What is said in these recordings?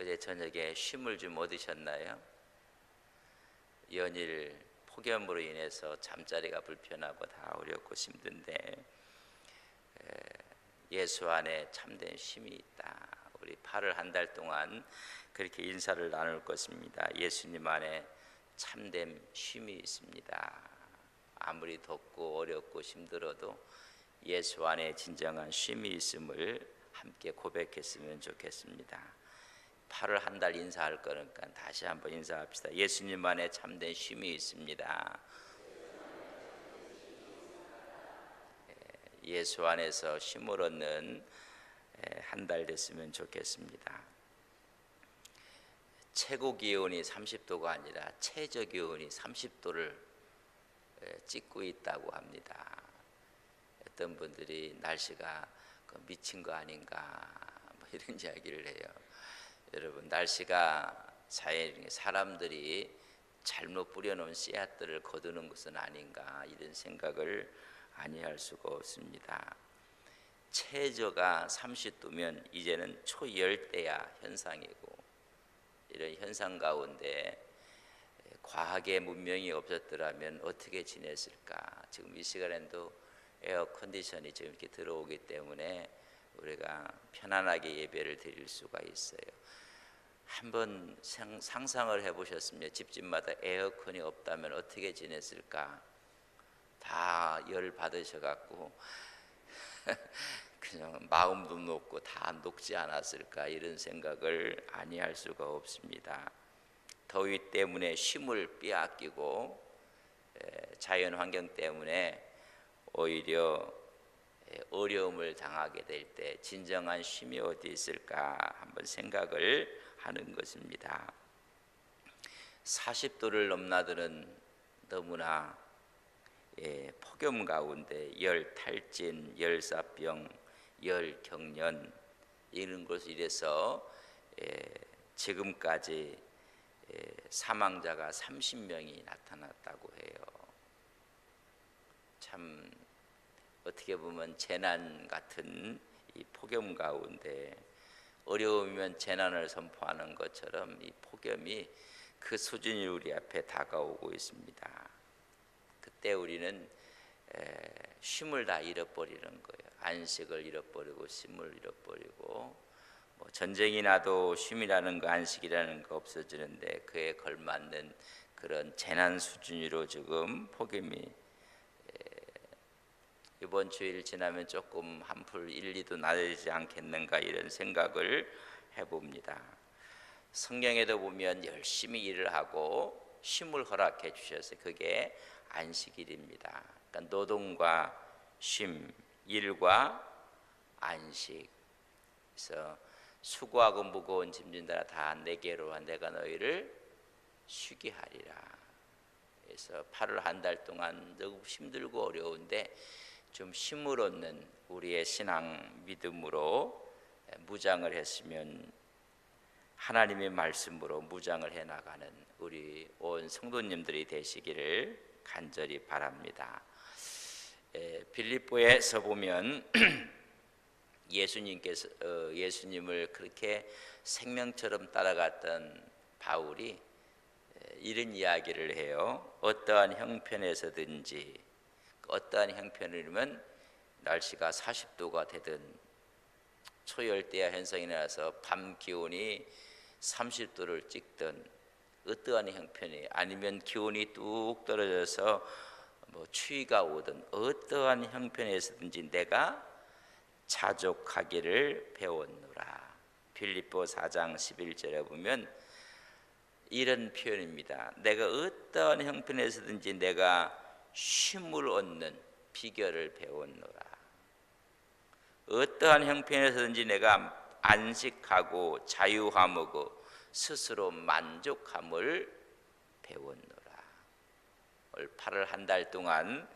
어제 저녁에 쉼을 좀 얻으셨나요? 연일 폭염으로 인해서 잠자리가 불편하고 다 어렵고 힘든데 예수 안에 참된 쉼이 있다. 우리 8월 한 달 동안 그렇게 인사를 나눌 것입니다. 예수님 안에 참된 쉼이 있습니다. 아무리 덥고 어렵고 힘들어도 예수 안에 진정한 쉼이 있음을 함께 고백했으면 좋겠습니다. 8월 한 달 인사할 거니까 다시 한번 인사합시다. 예수님 안에 참된 쉼이 있습니다. 예수 안에서 쉼을 얻는 한 달 됐으면 좋겠습니다. 최고 기온이 30도가 아니라 최저 기온이 30도를 찍고 있다고 합니다. 어떤 분들이 날씨가 미친 거 아닌가 뭐 이런 이야기를 해요. 여러분, 날씨가 사람들이 잘못 뿌려놓은 씨앗들을 거두는 것은 아닌가 이런 생각을 아니할 수가 없습니다. 최저가 30도면 이제는 초열대야 현상이고, 이런 현상 가운데 과학의 문명이 없었더라면 어떻게 지냈을까. 지금 이 시간에도 에어컨디션이 지금 이렇게 들어오기 때문에 우리가 편안하게 예배를 드릴 수가 있어요. 한번 상상을 해보셨습니까? 집집마다 에어컨이 없다면 어떻게 지냈을까? 다 열 받으셔갖고 그냥 마음도 녹고 다 녹지 않았을까 이런 생각을 아니할 수가 없습니다. 더위 때문에 쉼을 빼앗기고 자연 환경 때문에 오히려 어려움을 당하게 될 때 진정한 쉼이 어디 있을까 한번 생각을 하는 것입니다. 40도를 넘나드는 너무나 폭염 가운데 열탈진, 열사병, 열경련 이런 것을 이래서 지금까지 사망자가 30명이 나타났다고 해요. 참 어떻게 보면 재난 같은 이 폭염 가운데 어려우면 재난을 선포하는 것처럼 이 폭염이 그 수준이 우리 앞에 다가오고 있습니다. 그때 우리는 쉼을 다 잃어버리는 거예요. 안식을 잃어버리고 쉼을 잃어버리고, 뭐 전쟁이 나도 쉼이라는 거 안식이라는 거 없어지는데 그에 걸맞는 그런 재난 수준으로 지금 폭염이 이번 주일 지나면 조금 한풀 1, 2도 낮아지지 않겠는가 이런 생각을 해봅니다. 성경에도 보면 열심히 일을 하고 쉼을 허락해 주셔서 그게 안식일입니다. 그러니까 노동과 쉼, 일과 안식. 그래서 수고하고 무거운 짐진 자라 다 내게로 와 내가 너희를 쉬게 하리라. 그래서 8월 한 달 동안 너무 힘들고 어려운데 좀 쉼을 얻는 우리의 신앙 믿음으로 무장을 했으면, 하나님의 말씀으로 무장을 해나가는 우리 온 성도님들이 되시기를 간절히 바랍니다. 빌립보에서 보면 예수님을 그렇게 생명처럼 따라갔던 바울이 이런 이야기를 해요. 어떠한 형편에서든지, 어떠한 형편이면 날씨가 40도가 되든 초열대야 현상이 나서 밤 기온이 30도를 찍든 어떠한 형편이 아니면 기온이 뚝 떨어져서 뭐 추위가 오든 어떠한 형편에서든지 내가 자족하기를 배웠노라. 빌립보 4장 11절에 보면 이런 표현입니다. 내가 어떠한 형편에서든지 내가 쉼을 얻는 비결을 배웠노라. 어떠한 형편에서든지 내가 안식하고 자유함하고 스스로 만족함을 배웠노라. 올 8월 한 달 동안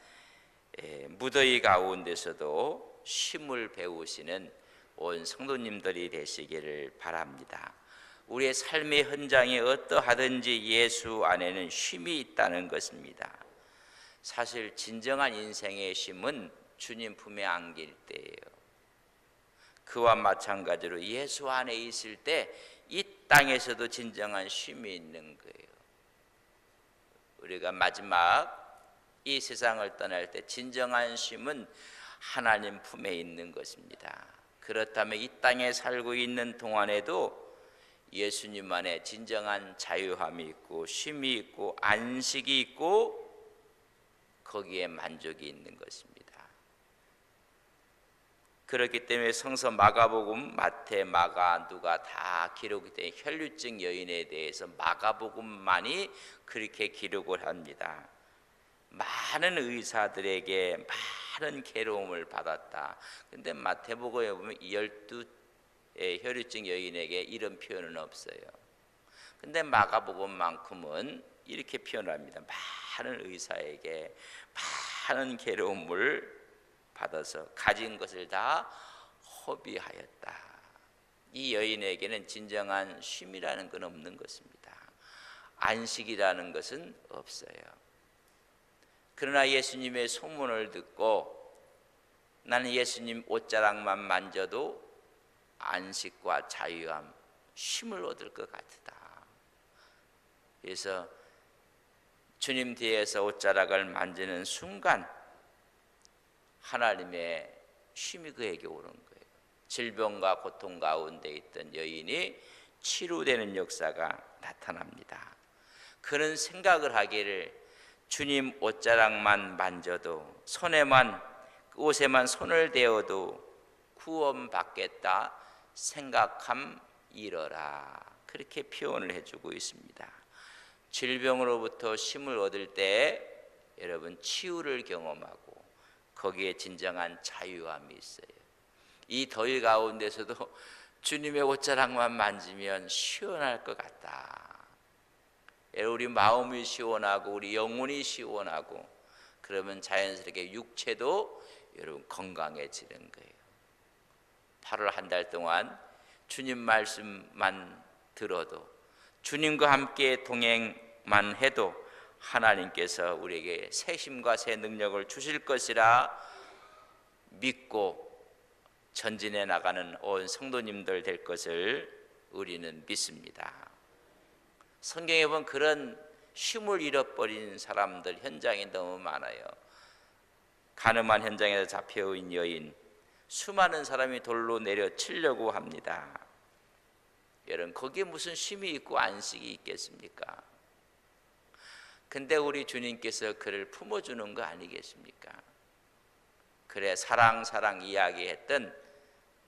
무더위 가운데서도 쉼을 배우시는 온 성도님들이 되시기를 바랍니다. 우리의 삶의 현장에 어떠하든지 예수 안에는 쉼이 있다는 것입니다. 사실 진정한 인생의 쉼은 주님 품에 안길 때예요. 그와 마찬가지로 예수 안에 있을 때 이 땅에서도 진정한 쉼이 있는 거예요. 우리가 마지막 이 세상을 떠날 때 진정한 쉼은 하나님 품에 있는 것입니다. 그렇다면 이 땅에 살고 있는 동안에도 예수님 안에 진정한 자유함이 있고 쉼이 있고 안식이 있고 거기에 만족이 있는 것입니다. 그렇기 때문에 성서 마가복음, 마태, 마가, 누가 다 기록이 된 혈류증 여인에 대해서 마가복음만이 그렇게 기록을 합니다. 많은 의사들에게 많은 괴로움을 받았다. 근데 마태복음에 보면 12의 혈류증 여인에게 이런 표현은 없어요. 근데 마가복음만큼은 이렇게 표현합니다. 많은 의사에게 많은 괴로움을 받아서 가진 것을 다 허비하였다. 이 여인에게는 진정한 쉼이라는 건 없는 것입니다. 안식이라는 것은 없어요. 그러나 예수님의 소문을 듣고 나는 예수님 옷자락만 만져도 안식과 자유함, 쉼을 얻을 것 같다. 그래서 주님 뒤에서 옷자락을 만지는 순간 하나님의 쉼이 그에게 오는 거예요. 질병과 고통 가운데 있던 여인이 치료되는 역사가 나타납니다. 그런 생각을 하기를 주님 옷자락만 만져도 옷에만 손을 대어도 구원받겠다 생각함 이러라. 그렇게 표현을 해주고 있습니다. 질병으로부터 쉼을 얻을 때 여러분 치유를 경험하고 거기에 진정한 자유함이 있어요. 이 더위 가운데서도 주님의 옷자락만 만지면 시원할 것 같다. 우리 마음이 시원하고 우리 영혼이 시원하고 그러면 자연스럽게 육체도 여러분 건강해지는 거예요. 8월 한 달 동안 주님 말씀만 들어도 주님과 함께 동행만 해도 하나님께서 우리에게 새 힘과 새 능력을 주실 것이라 믿고 전진해 나가는 온 성도님들 될 것을 우리는 믿습니다. 성경에 보면 그런 쉼을 잃어버린 사람들 현장이 너무 많아요. 가늠한 현장에서 잡혀온 여인, 수많은 사람이 돌로 내려치려고 합니다. 여러분 거기에 무슨 쉼이 있고 안식이 있겠습니까? 근데 우리 주님께서 그를 품어주는 거 아니겠습니까? 그래 사랑 이야기했던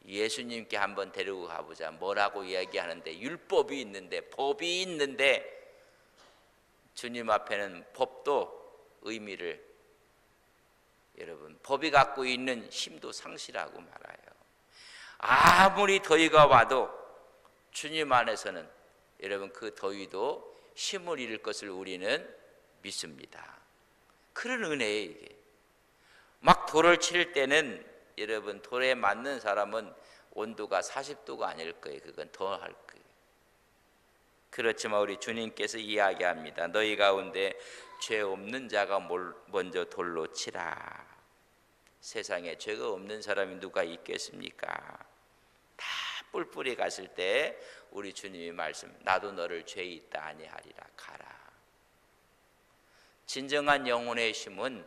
예수님께 한번 데리고 가보자. 뭐라고 이야기하는데 율법이 있는데 법이 있는데 주님 앞에는 법도 의미를 여러분 법이 갖고 있는 힘도 상실하고 말아요. 아무리 더위가 와도 주님 안에서는 여러분 그 더위도 힘을 잃을 것을 우리는 믿습니다. 그런 은혜예요. 이게 막 돌을 칠 때는 여러분 돌에 맞는 사람은 온도가 40도가 아닐 거예요. 그건 더 할 거예요. 그렇지만 우리 주님께서 이야기합니다. 너희 가운데 죄 없는 자가 먼저 돌로 치라. 세상에 죄가 없는 사람이 누가 있겠습니까? 다 뿔뿔이 갔을 때 우리 주님이 말씀 나도 너를 죄 있다 아니하리라 가라. 진정한 영혼의 힘은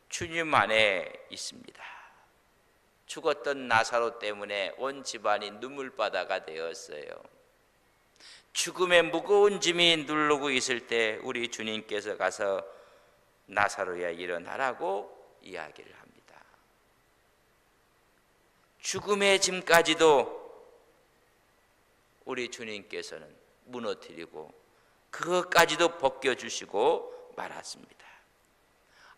주님 안에 있습니다. 죽었던 나사로 때문에 온 집안이 눈물바다가 되었어요. 죽음의 무거운 짐이 누르고 있을 때 우리 주님께서 가서 나사로야 일어나라고 이야기를 합니다. 죽음의 짐까지도 우리 주님께서는 무너뜨리고 그것까지도 벗겨주시고 말았습니다.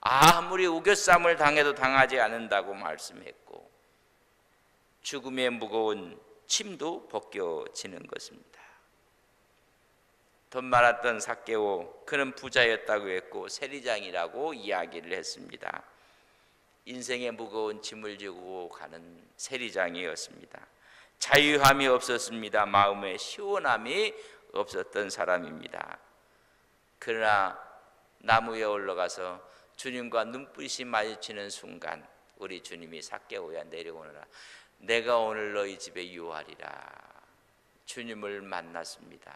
아무리 우겨쌈을 당해도 당하지 않는다고 말씀했고 죽음의 무거운 짐도 벗겨지는 것입니다. 돈 많았던 삭개오 그는 부자였다고 했고 세리장이라고 이야기를 했습니다. 인생의 무거운 짐을 지고 가는 세리장이었습니다. 자유함이 없었습니다. 마음에 시원함이 없었던 사람입니다. 그러나 나무 위에 올라가서 주님과 눈빛이 마주치는 순간 우리 주님이 삭개오야 내려오너라. 내가 오늘 너희 집에 유하리라. 주님을 만났습니다.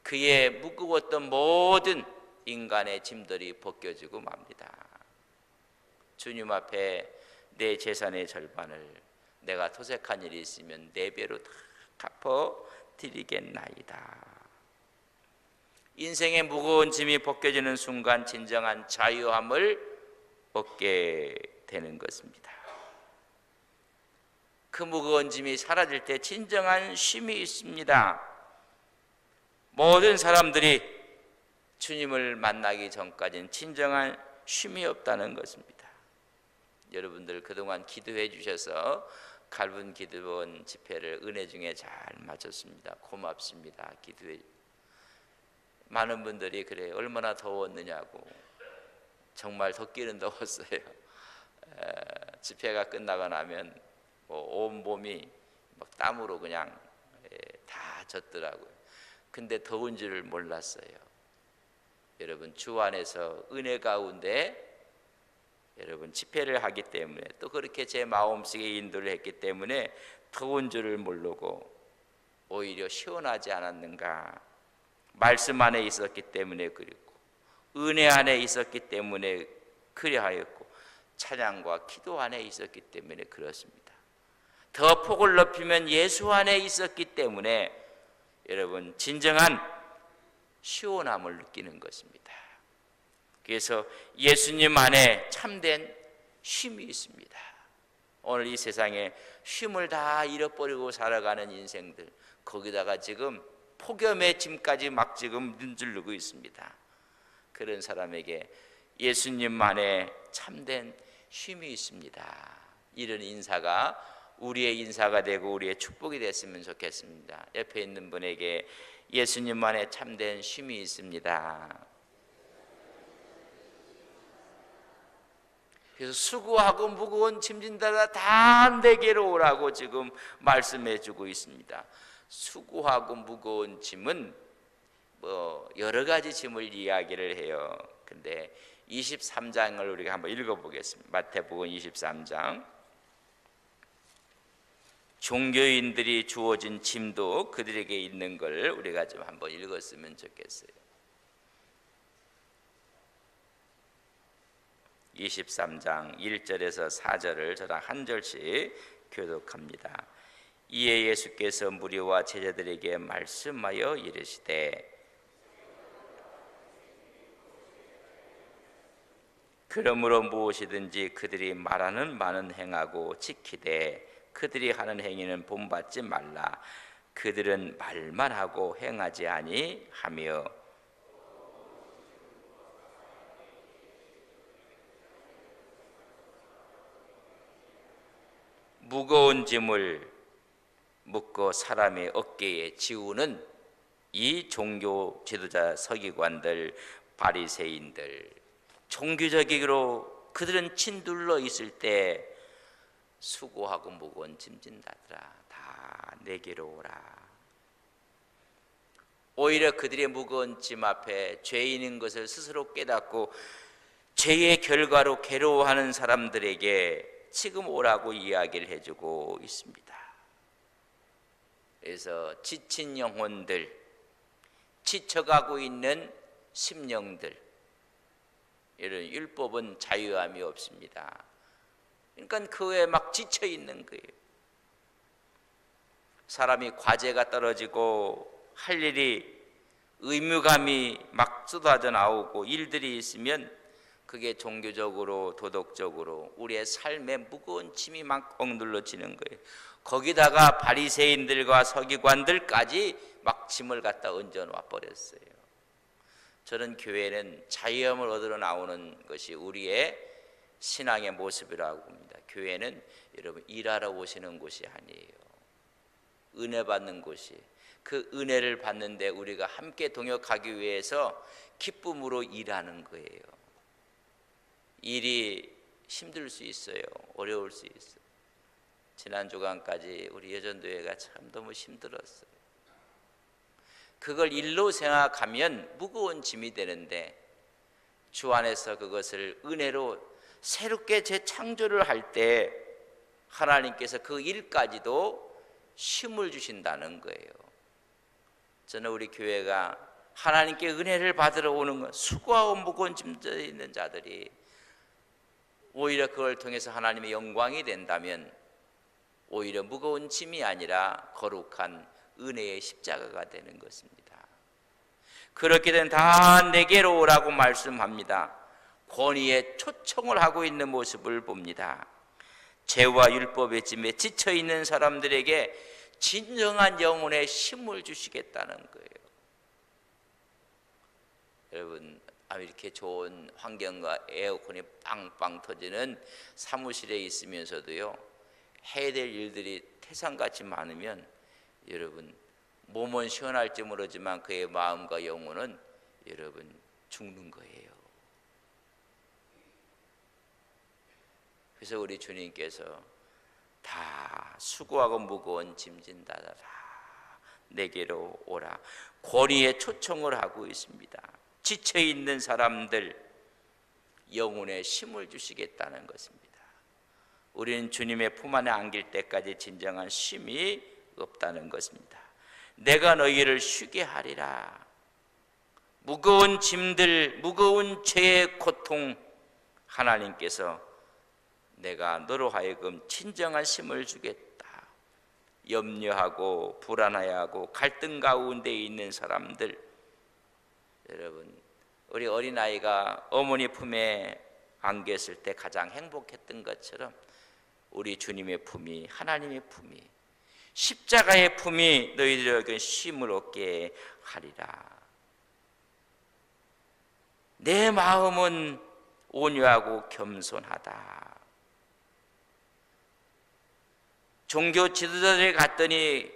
그의 무거웠던 모든 인간의 짐들이 벗겨지고 맙니다. 주님 앞에 내 재산의 절반을 내가 토색한 일이 있으면 4배로 다 갚아 드리겠나이다. 인생의 무거운 짐이 벗겨지는 순간 진정한 자유함을 얻게 되는 것입니다. 그 무거운 짐이 사라질 때 진정한 쉼이 있습니다. 모든 사람들이 주님을 만나기 전까지는 진정한 쉼이 없다는 것입니다. 여러분들 그동안 기도해 주셔서 갈분 기도원 집회를 은혜 중에 잘 마쳤습니다. 고맙습니다. 기도해 많은 분들이 그래요. 얼마나 더웠느냐고. 정말 덥기는 더웠어요. 집회가 끝나고 나면 온 몸이 막 땀으로 그냥 다 젖더라고요. 근데 더운 줄을 몰랐어요. 여러분 주 안에서 은혜 가운데 여러분 집회를 하기 때문에 또 그렇게 제 마음속에 인도를 했기 때문에 더운 줄을 모르고 오히려 시원하지 않았는가. 말씀 안에 있었기 때문에 그랬고 은혜 안에 있었기 때문에 그리하였고 찬양과 기도 안에 있었기 때문에 그렇습니다. 더 폭을 높이면 예수 안에 있었기 때문에 여러분 진정한 시원함을 느끼는 것입니다. 그래서 예수님 안에 참된 쉼이 있습니다. 오늘 이 세상에 쉼을 다 잃어버리고 살아가는 인생들, 거기다가 지금 폭염의 짐까지 막 지금 문지르고 있습니다. 그런 사람에게 예수님 안에 참된 쉼이 있습니다. 이런 인사가 우리의 인사가 되고 우리의 축복이 됐으면 좋겠습니다. 옆에 있는 분에게 예수님 안에 참된 쉼이 있습니다. 그래서 수고하고 무거운 짐진다가 다 내게로 오라고 지금 말씀해 주고 있습니다. 수고하고 무거운 짐은 여러 가지 짐을 이야기를 해요. 근데 23장을 우리가 한번 읽어보겠습니다. 마태복음 23장. 종교인들이 주어진 짐도 그들에게 있는 걸 우리가 좀 한번 읽었으면 좋겠어요. 23장 1절에서 4절을 저랑 한 절씩 교독합니다. 이에 예수께서 무리와 제자들에게 말씀하여 이르시되 그러므로 무엇이든지 그들이 말하는 바는 행하고 지키되 그들이 하는 행위는 본받지 말라. 그들은 말만 하고 행하지 아니하며 무거운 짐을 묶어 사람의 어깨에 지우는 이 종교 지도자 서기관들 바리새인들, 종교적으로 그들은 짓눌러 있을 때 수고하고 무거운 짐진다더라 다 내게로 오라. 오히려 그들의 무거운 짐 앞에 죄인인 것을 스스로 깨닫고 죄의 결과로 괴로워하는 사람들에게 지금 오라고 이야기를 해주고 있습니다. 그래서 지친 영혼들, 지쳐가고 있는 심령들, 이런 율법은 자유함이 없습니다. 그러니까 그에 막 지쳐 있는 거예요. 사람이 과제가 떨어지고 할 일이 의무감이 막 쏟아져 나오고 일들이 있으면 그게 종교적으로 도덕적으로 우리의 삶에 무거운 짐이 막 억눌러지는 거예요. 거기다가 바리새인들과 서기관들까지 막 짐을 갖다 얹어놔 버렸어요. 저는 교회는 자유함을 얻으러 나오는 것이 우리의 신앙의 모습이라고 봅니다. 교회는 여러분 일하러 오시는 곳이 아니에요. 은혜 받는 곳이, 그 은혜를 받는데 우리가 함께 동역하기 위해서 기쁨으로 일하는 거예요. 일이 힘들 수 있어요. 어려울 수 있어요. 지난 주간까지 우리 여전도회가 참 너무 힘들었어요. 그걸 일로 생각하면 무거운 짐이 되는데 주 안에서 그것을 은혜로 새롭게 재창조를 할 때 하나님께서 그 일까지도 쉼을 주신다는 거예요. 저는 우리 교회가 하나님께 은혜를 받으러 오는 것, 수고하고 무거운 짐져 있는 자들이 오히려 그걸 통해서 하나님의 영광이 된다면 오히려 무거운 짐이 아니라 거룩한 은혜의 십자가가 되는 것입니다. 그렇게 된 다 내게로 오라고 말씀합니다. 권위에 초청을 하고 있는 모습을 봅니다. 죄와 율법의 짐에 지쳐있는 사람들에게 진정한 영혼의 힘을 주시겠다는 거예요. 여러분, 이렇게 좋은 환경과 에어컨이 빵빵 터지는 사무실에 있으면서도요, 해야 될 일들이 태산같이 많으면 여러분 몸은 시원할지 모르지만 그의 마음과 영혼은 여러분 죽는 거예요. 그래서 우리 주님께서 다 수고하고 무거운 짐진 자들아 내게로 오라, 권위에 초청을 하고 있습니다. 지쳐있는 사람들 영혼에 힘을 주시겠다는 것입니다. 우리는 주님의 품 안에 안길 때까지 진정한 쉼이 없다는 것입니다. 내가 너희를 쉬게 하리라. 무거운 짐들, 무거운 죄의 고통, 하나님께서 내가 너로 하여금 진정한 쉼을 주겠다. 염려하고 불안해하고 갈등 가운데 있는 사람들, 여러분, 우리 어린아이가 어머니 품에 안겼을 때 가장 행복했던 것처럼 우리 주님의 품이, 하나님의 품이, 십자가의 품이 너희들에게 쉼을 얻게 하리라. 내 마음은 온유하고 겸손하다. 종교 지도자들이 갔더니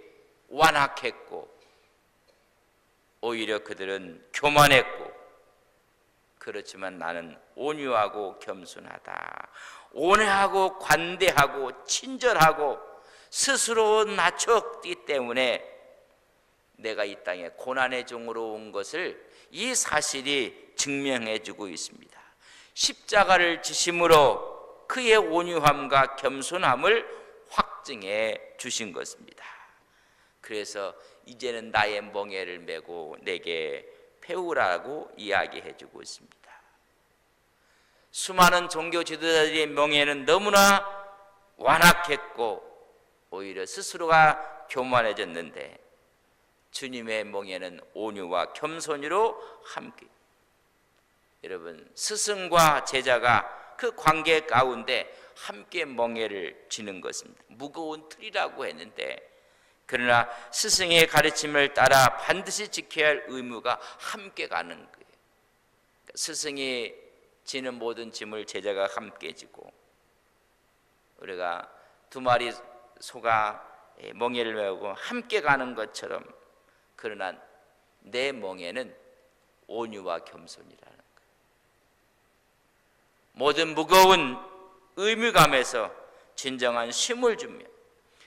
완악했고 오히려 그들은 교만했고, 그렇지만 나는 온유하고 겸손하다. 온유하고 관대하고 친절하고 스스로 낮췄기 때문에 내가 이 땅에 고난의 종으로 온 것을 이 사실이 증명해 주고 있습니다. 십자가를 지심으로 그의 온유함과 겸손함을 확증해 주신 것입니다. 그래서 이제는 나의 멍에를 메고 내게 배우라고 이야기해 주고 있습니다. 수많은 종교 지도자들의 멍에는 너무나 완악했고 오히려 스스로가 교만해졌는데 주님의 멍에는 온유와 겸손으로 함께, 여러분, 스승과 제자가 그 관계 가운데 함께 멍에를 지는 것입니다. 무거운 틀이라고 했는데, 그러나 스승의 가르침을 따라 반드시 지켜야 할 의무가 함께 가는 거예요. 스승이 지는 모든 짐을 제자가 함께 지고, 우리가 두 마리 소가 멍에를 메고 함께 가는 것처럼, 그러나 내 멍에는 온유와 겸손이라는 거예요. 모든 무거운 의무감에서 진정한 쉼을 주며,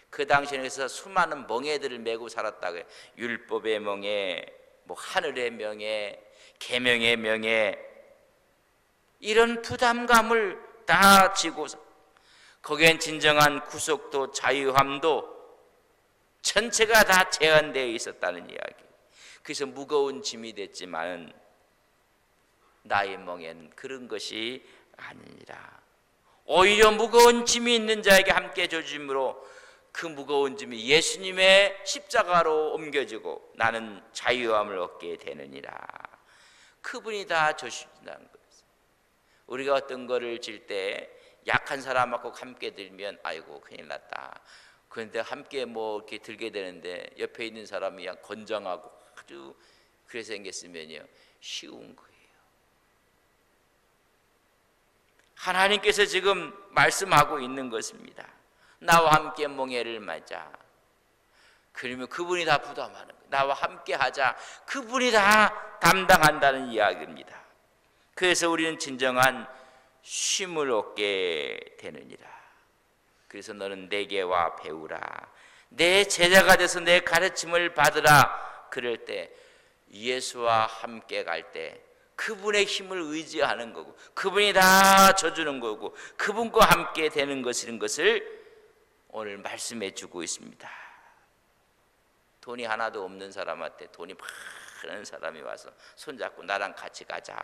그 당시에서 수많은 멍에들을 메고 살았다고 해요. 율법의 멍에, 하늘의 멍에, 계명의 멍에, 이런 부담감을 다 지고서 거기엔 진정한 구속도 자유함도 전체가 다 제한되어 있었다는 이야기. 그래서 무거운 짐이 됐지만 나의 멍에는 그런 것이 아니니라. 오히려 무거운 짐이 있는 자에게 함께 주심으로 그 무거운 짐이 예수님의 십자가로 옮겨지고 나는 자유함을 얻게 되느니라. 그분이 다 져주신다는 거예요. 우리가 어떤 거를 질 때 약한 사람하고 함께 들면 아이고 큰일 났다. 그런데 함께 이렇게 들게 되는데 옆에 있는 사람이 그냥 건장하고 아주 그래서 생겼으면요 쉬운 거예요. 하나님께서 지금 말씀하고 있는 것입니다. 나와 함께 멍에를 맞아. 그러면 그분이 다 부담하는 거예요. 나와 함께 하자. 그분이 다 담당한다는 이야기입니다. 그래서 우리는 진정한 쉼을 얻게 되느니라. 그래서 너는 내게 와 배우라. 내 제자가 돼서 내 가르침을 받으라. 그럴 때 예수와 함께 갈 때 그분의 힘을 의지하는 거고 그분이 다 져주는 거고 그분과 함께 되는 것인 것을 오늘 말씀해 주고 있습니다. 돈이 하나도 없는 사람한테 돈이 많은 사람이 와서 손잡고 나랑 같이 가자.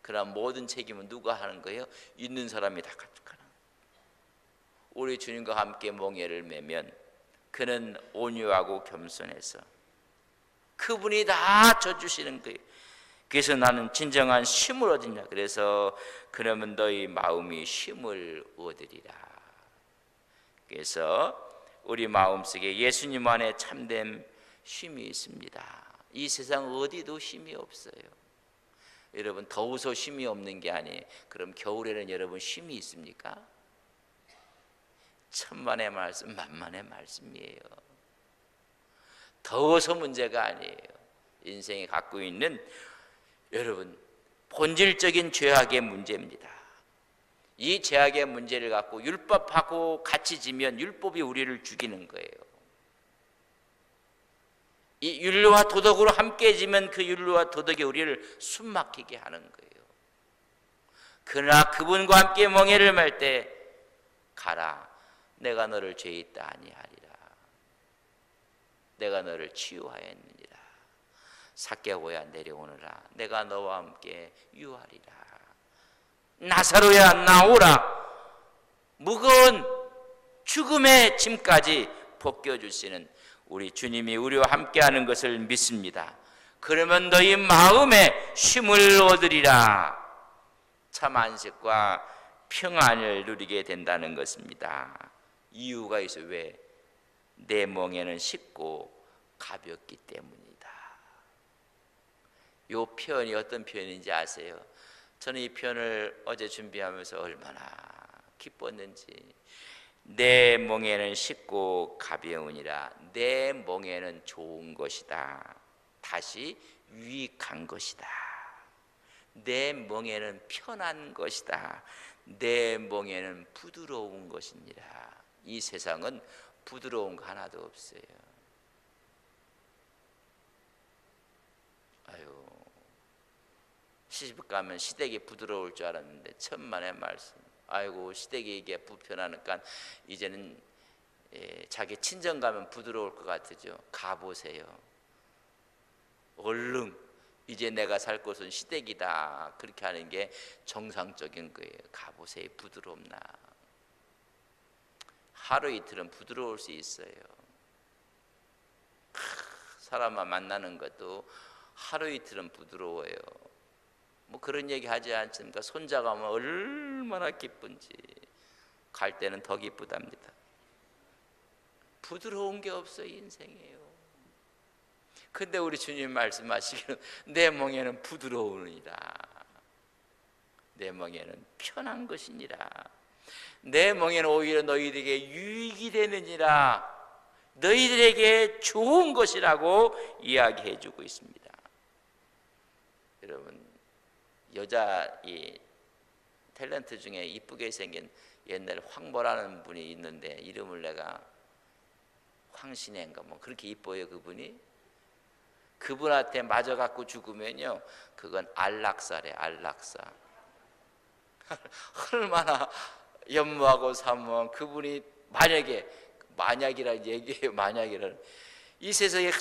그럼 모든 책임은 누가 하는 거예요? 있는 사람이 다 가는 거예요. 우리 주님과 함께 멍에를 매면 그는 온유하고 겸손해서 그분이 다 져주시는 거예요. 그래서 나는 진정한 쉼을 얻으냐. 그래서 그러면 너희 마음이 쉼을 얻으리라. 그래서 우리 마음속에 예수님 안에 참된 쉼이 있습니다. 이 세상 어디도 쉼이 없어요. 여러분 더워서 쉼이 없는 게 아니에요. 그럼 겨울에는 여러분 쉼이 있습니까? 천만의 말씀 만만의 말씀이에요. 더워서 문제가 아니에요. 인생이 갖고 있는 여러분 본질적인 죄악의 문제입니다. 이 죄악의 문제를 갖고 율법하고 같이 지면 율법이 우리를 죽이는 거예요. 이 율로와 도덕으로 함께 지면 그 율로와 도덕이 우리를 숨막히게 하는 거예요. 그러나 그분과 함께 멍에를 맬 때 가라. 내가 너를 죄 있다 아니하리라. 내가 너를 치유하였느니라. 삭개오야 내려오너라. 내가 너와 함께 유하리라. 나사로야 나오라. 무거운 죽음의 짐까지 벗겨주시는 우리 주님이 우리와 함께하는 것을 믿습니다. 그러면 너희 마음에 쉼을 얻으리라. 참 안식과 평안을 누리게 된다는 것입니다. 이유가 있어요. 왜? 내 멍에는 쉽고 가볍기 때문이다. 이 표현이 어떤 표현인지 아세요? 저는 이 표현을 어제 준비하면서 얼마나 기뻤는지. 내 멍에는 쉽고 가벼우니라. 내 멍에는 좋은 것이다. 다시 유익한 것이다. 내 멍에는 편한 것이다. 내 멍에는 부드러운 것이니라. 이 세상은 부드러운 거 하나도 없어요. 아유, 시집 가면 시댁이 부드러울 줄 알았는데 천만의 말씀. 아이고 시댁이 이게 불편하니까 이제는 자기 친정 가면 부드러울 것 같으죠. 가보세요. 얼른 이제 내가 살 곳은 시댁이다. 그렇게 하는 게 정상적인 거예요. 가보세요. 부드럽나. 하루 이틀은 부드러울 수 있어요. 사람만 만나는 것도 하루 이틀은 부드러워요. 뭐 그런 얘기 하지 않습니까? 손자가 오면 얼마나 기쁜지. 갈 때는 더 기쁘답니다. 부드러운 게 없어 인생이에요. 근데 우리 주님 말씀하시기는 내 멍에는 부드러우니라. 내 멍에는 편한 것이니라. 내 멍에는 오히려 너희들에게 유익이 되느니라. 너희들에게 좋은 것이라고 이야기해 주고 있습니다. 여러분 여자 이 탤런트 중에 이쁘게 생긴 옛날에 황보라는 분이 있는데 이름을 내가 황신혜인가 뭐 그렇게 이뻐요 그분이. 그분한테 맞아 갖고 죽으면요 그건 안락사래. 안락사. 얼마나 연모하고 사모한 그분이 만약이라 얘기해요. 만약이라 이 세상에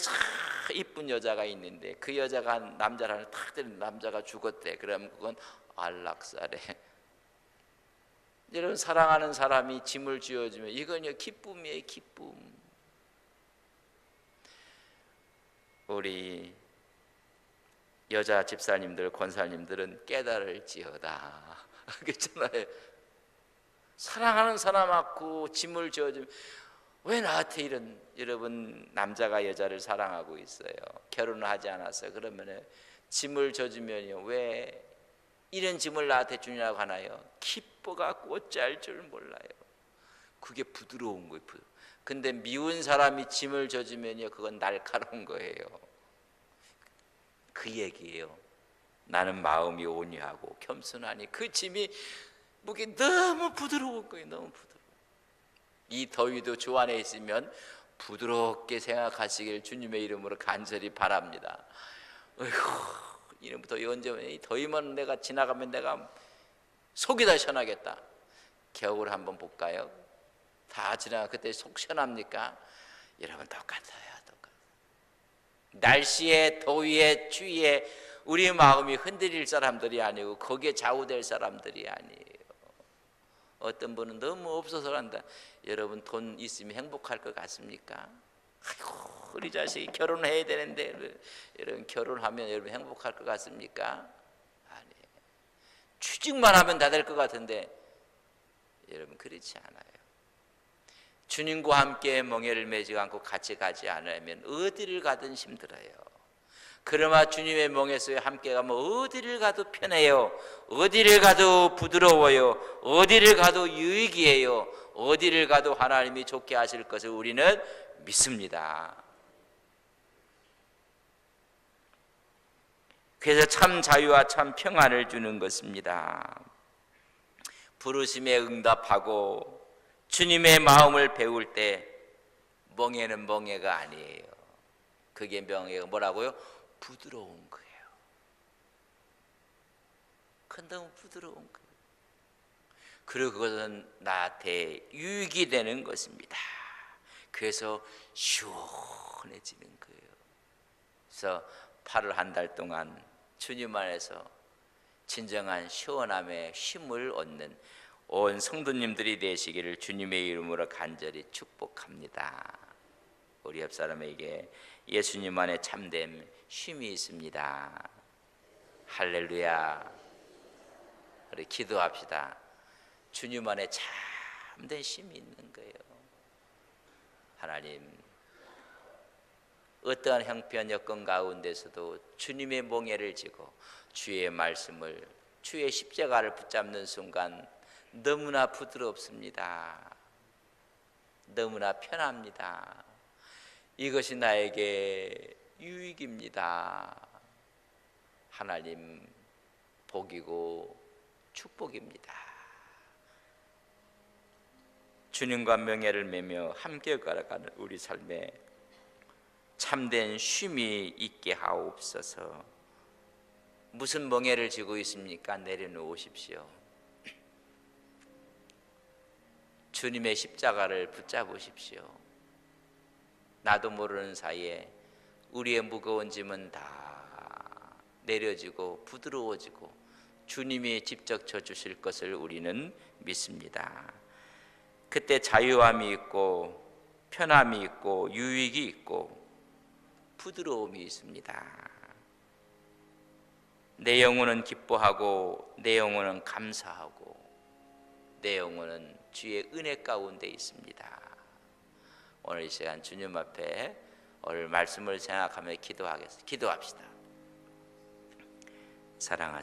이쁜 여자가 있는데 그 여자가 남자를 탁 때리는 남자가 죽었대. 그러면 그건 안락사래. 여러분 사랑하는 사람이 짐을 지어주면 이건요 기쁨이에요. 기쁨. 우리 여자 집사님들 권사님들은 깨달을지어다. 그렇잖아요. 사랑하는 사람하고 짐을 지어주면 왜 나한테 이런. 여러분 남자가 여자를 사랑하고 있어요. 결혼을 하지 않았어요. 그러면 짐을 져주면요 왜 이런 짐을 나한테 주냐고 하나요? 기뻐갖고 어찌할 줄 몰라요. 그게 부드러운 거예요. 근데 미운 사람이 짐을 져주면요 그건 날카로운 거예요. 그 얘기예요. 나는 마음이 온유하고 겸손하니 그 짐이 무게 너무 부드러운 거예요. 너무 부드러워. 이 더위도 주 안에 있으면 부드럽게 생각하시길 주님의 이름으로 간절히 바랍니다. 어휴, 이름부터 언제 이 더위만 내가 지나가면 내가 속이 다 시원하겠다. 겨울 한번 볼까요? 다 지나가 그때 속 시원합니까? 여러분 똑같아요. 날씨에, 더위에, 추위에 우리 마음이 흔들릴 사람들이 아니고 거기에 좌우될 사람들이 아니에요. 어떤 분은 너무 없어서 한다. 여러분 돈 있으면 행복할 것 같습니까? 아이고 우리 자식이 결혼해야 되는데 여러분 결혼하면 여러분 행복할 것 같습니까? 아니에요. 취직만 하면 다 될 것 같은데 여러분 그렇지 않아요. 주님과 함께 멍에를 매지 않고 같이 가지 않으면 어디를 가든 힘들어요. 그러나 주님의 멍에서 함께 가면 어디를 가도 편해요. 어디를 가도 부드러워요. 어디를 가도 유익이에요. 어디를 가도 하나님이 좋게 하실 것을 우리는 믿습니다. 그래서 참 자유와 참 평안을 주는 것입니다. 부르심에 응답하고 주님의 마음을 배울 때 멍에는 멍에가 아니에요. 그게 멍에가 뭐라고요? 부드러운 거예요. 너무 부드러운 거예요. 그리고 그것은 나한테 유익이 되는 것입니다. 그래서 시원해지는 거예요. 그래서 8월 한 달 동안 주님 안에서 진정한 시원함에 힘을 얻는 온 성도님들이 되시기를 주님의 이름으로 간절히 축복합니다. 우리 옆 사람에게 예수님 안에 참된 쉼이 있습니다. 할렐루야. 우리 기도합시다. 주님 안에 참된 쉼이 있는 거예요. 하나님, 어떠한 형편 여건 가운데서도 주님의 멍에를 지고 주의 말씀을, 주의 십자가를 붙잡는 순간 너무나 부드럽습니다. 너무나 편합니다. 이것이 나에게 유익입니다. 하나님 복이고 축복입니다. 주님과 명예를 매며 함께 걸어가는 우리 삶에 참된 쉼이 있게 하옵소서. 무슨 멍에를 지고 있습니까? 내려놓으십시오. 주님의 십자가를 붙잡으십시오. 나도 모르는 사이에 우리의 무거운 짐은 다 내려지고 부드러워지고 주님이 직접 져주실 것을 우리는 믿습니다. 그때 자유함이 있고 편함이 있고 유익이 있고 부드러움이 있습니다. 내 영혼은 기뻐하고 내 영혼은 감사하고 내 영혼은 주의 은혜 가운데 있습니다. 오늘 이 시간 주님 앞에 오늘 말씀을 생각하며 기도합시다. 사랑하세요.